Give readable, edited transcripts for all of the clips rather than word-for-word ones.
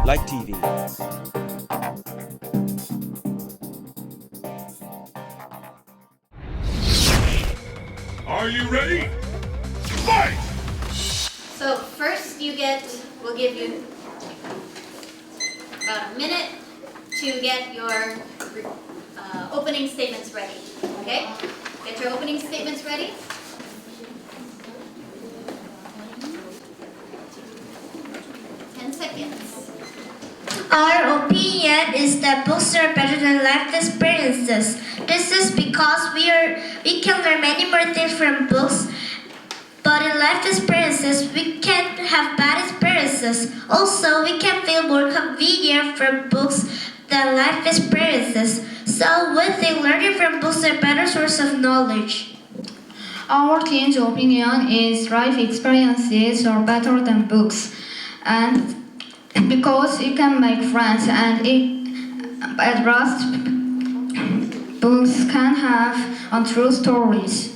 like TV. Are you ready? Fight! So first we'll give you about a minute to get your opening statements ready, okay? Get your opening statements ready. Seconds. Our opinion is that books are better than life experiences. This is because we can learn many more things from books, but in life experiences we can have bad experiences. Also, we can feel more convenient from books than life experiences. So we think learning from books is a better source of knowledge. Our team's opinion is life experiences are better than books, and because you can make friends, and at last, books can have untrue stories.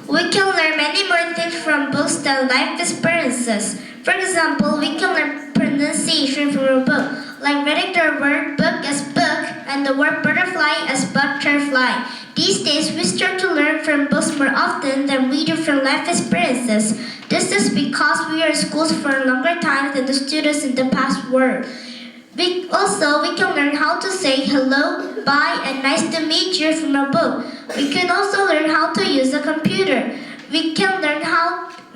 We can learn many more things from books than life experiences. For example, we can learn pronunciation from a book, like reading the word book as book and the word butterfly as butterfly. These days, we start to learn from books more often than reading from life experiences. This is because we are in schools for a longer time than the students in the past were. We can learn how to say hello, bye, and nice to meet you from a book. We can also learn how to use a computer. We can learn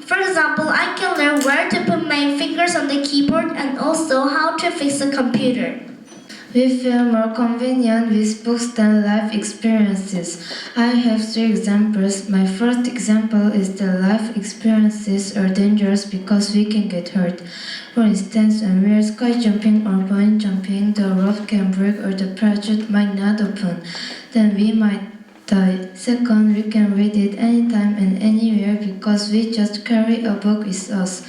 for example, I can learn where to put my fingers on the keyboard and also how to fix a computer. We feel more convenient with books than life experiences. I have 3 examples. My first example is that life experiences are dangerous because we can get hurt. For instance, when we are sky jumping or point jumping, the rope can break or the parachute might not open. Then we might die. Second, we can read it anytime and anywhere because we just carry a book with us.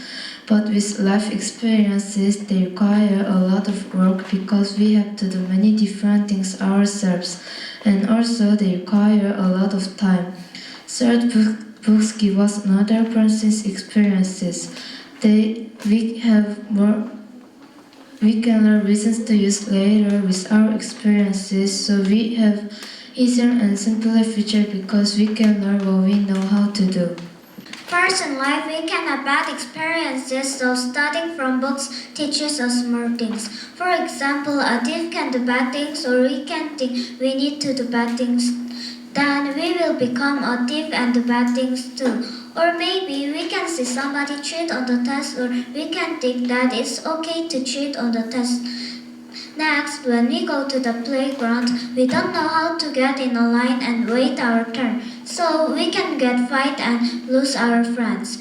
But with life experiences, they require a lot of work because we have to do many different things ourselves, and also they require a lot of time. Third, books give us another person's experiences. We can learn reasons to use later with our experiences, so we have easier and simpler future because we can learn what we know how to do. First in life, we can have bad experiences, so studying from books teaches us more things. For example, a thief can do bad things, or we can think we need to do bad things. Then we will become a thief and do bad things too. Or maybe we can see somebody cheat on the test, or we can think that it's okay to cheat on the test. Next, when we go to the playground, we don't know how to get in a line and wait our turn, so we can get fight and lose our friends.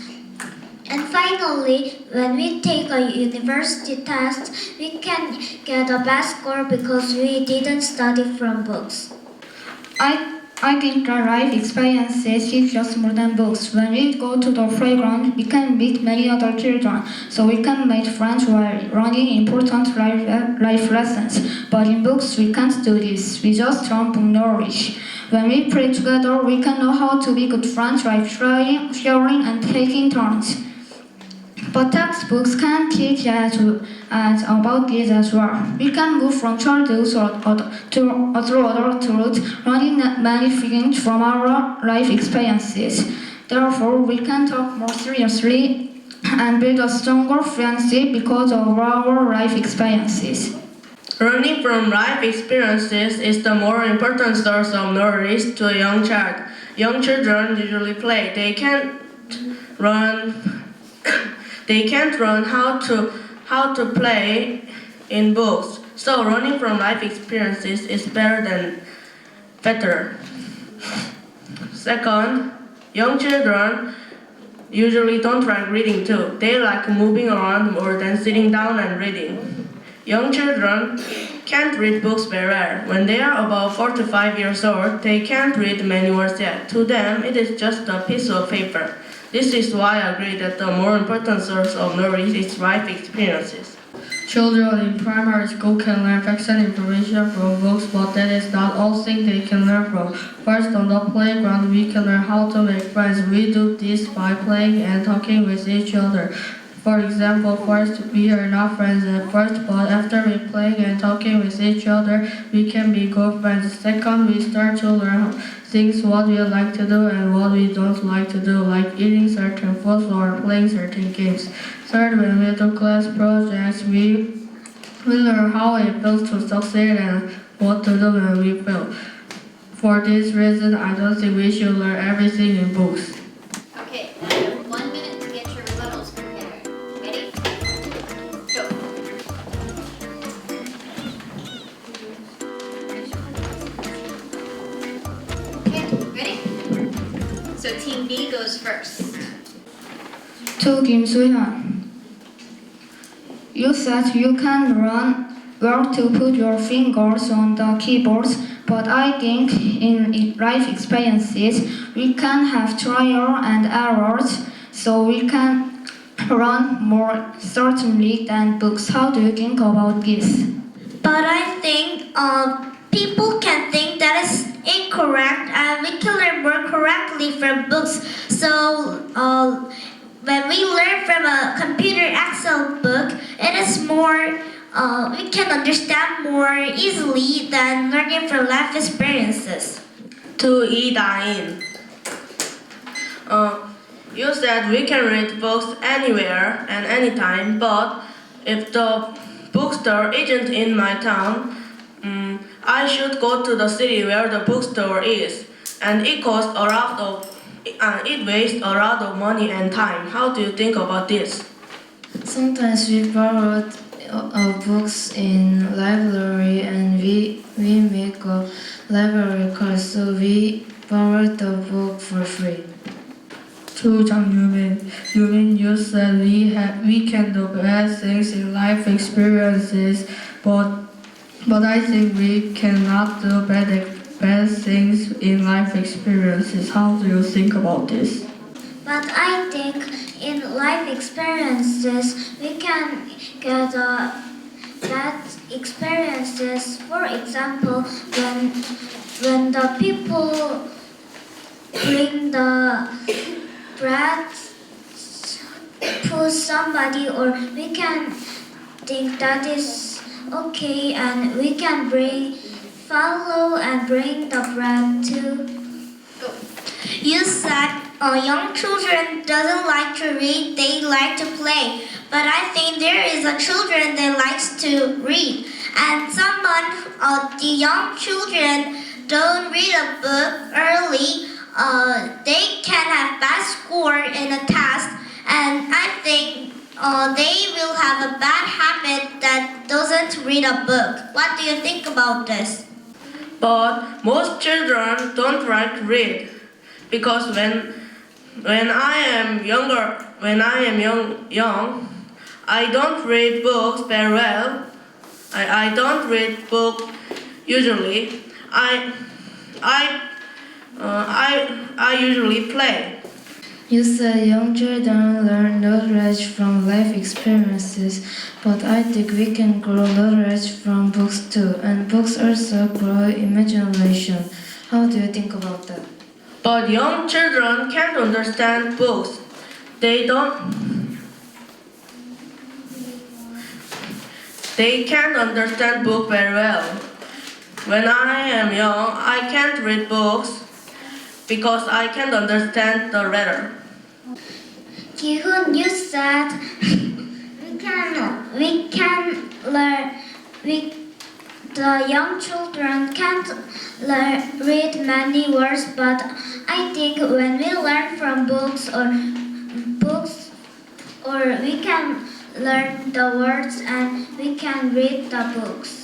And finally, when we take a university test, we can get a bad score because we didn't study from books. I think that life experiences teach us more than books. When we go to the playground, we can meet many other children, so we can make friends while learning important life lessons. But in books, we can't do this. We just learn book knowledge. When we play together, we can know how to be good friends, like sharing and taking turns. But textbooks can teach us about this as well. We can move from childhood to adulthood, learning many things from our life experiences. Therefore, we can talk more seriously and build a stronger friendship because of our life experiences. Learning from life experiences is the more important source of knowledge to a young child. Young children usually play. They can't learn how to play in books. So learning from life experiences is better. Second, young children usually don't like reading too. They like moving around more than sitting down and reading. Young children can't read books very well. When they are about 4 to 5 years old, they can't read many words yet. To them, it is just a piece of paper. This is why I agree that the more important source of knowledge is life experiences. Children in primary school can learn facts and information from books, but that is not all things they can learn from. First, on the playground, we can learn how to make friends. We do this by playing and talking with each other. For example, first we are not friends at first, but after we playing and talking with each other, we can be good friends. Second, we start to learn things what we like to do and what we don't like to do, like eating certain foods or playing certain games. Third, when we do class projects, we learn how it feels to succeed and what to do when we fail. For this reason, I don't think we should learn everything in books. Okay, now you have 1 minute to get your rebuttals prepared. Ready? Go. Okay, ready? So Team B goes first. To Kim Soo-hyun. You said you can learn where to put your fingers on the keyboards, but I think in life experiences we can have trial and errors, so we can learn more certainly than books. How do you think about this? But I think people can think that is incorrect, and we can learn more correctly from books. So when we learn from a computer Excel book, it is more, we can understand more easily than learning from life experiences. To Yi Da-in. You said we can read books anywhere and anytime, but if the bookstore isn't in my town, I should go to the city where the bookstore is, and it costs a lot of, it wastes a lot of money and time. How do you think about this? Sometimes we borrowed books in library and we make a library card, so we borrowed the book for free. To Jang Yumin, you said we can do bad things in life experiences, but I think we cannot do bad things in life experiences. How do you think about this? But I think in life experiences, we can get bad experiences. For example, when the people bring the bread to somebody, or we can think that is okay, and we can follow and bring the bread too. You said young children doesn't like to read, they like to play. But I think there is a children that likes to read. And the young children don't read a book early, they can have bad score in a test. And I think they will have a bad habit that doesn't read a book. What do you think about this? But most children don't like to read, because when I am young, I don't read books very well. I don't read books usually. I usually play. You said young children learn knowledge from life experiences, but I think we can grow knowledge from books too, and books also grow imagination. How do you think about that? But young children can't understand books. They can't understand books very well. When I am young, I can't read books because I can't understand the letter. Ji-hoon, you said we can learn, the young children can't read many words, but I think when we learn from books, or we can learn the words and we can read the books.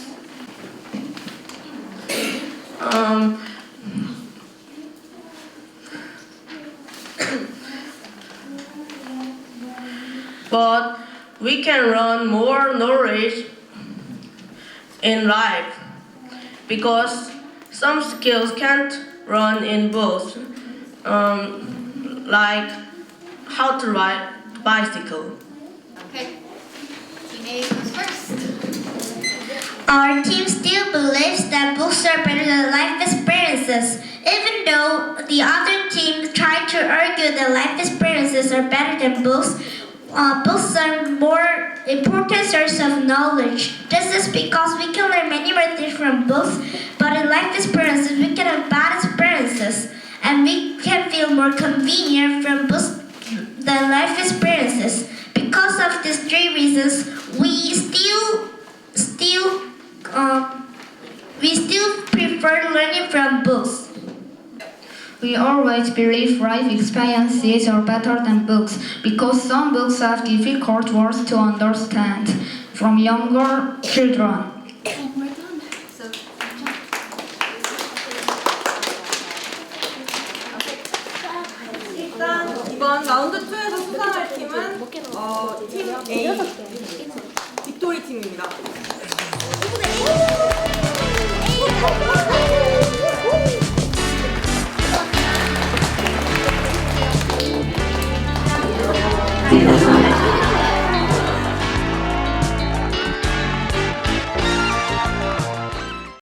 But we can learn more knowledge in life because some skills can't learn in books, like how to ride bicycle. Okay. Team A goes first. Our team still believes that books are better than life experiences. Even though the other team tried to argue that life experiences are better than books, Books are more important source of knowledge. This is because we can learn many more things from books, but in life experiences we can have bad experiences, and we can feel more convenient from books than life experiences. Because of these three reasons, we still prefer learning from books. We always believe life experiences are better than books because some books have difficult words to understand from younger children. We're done. So, 일단 이번 라운드 2에서 수상할 팀은 팀 A 빅토리 팀입니다.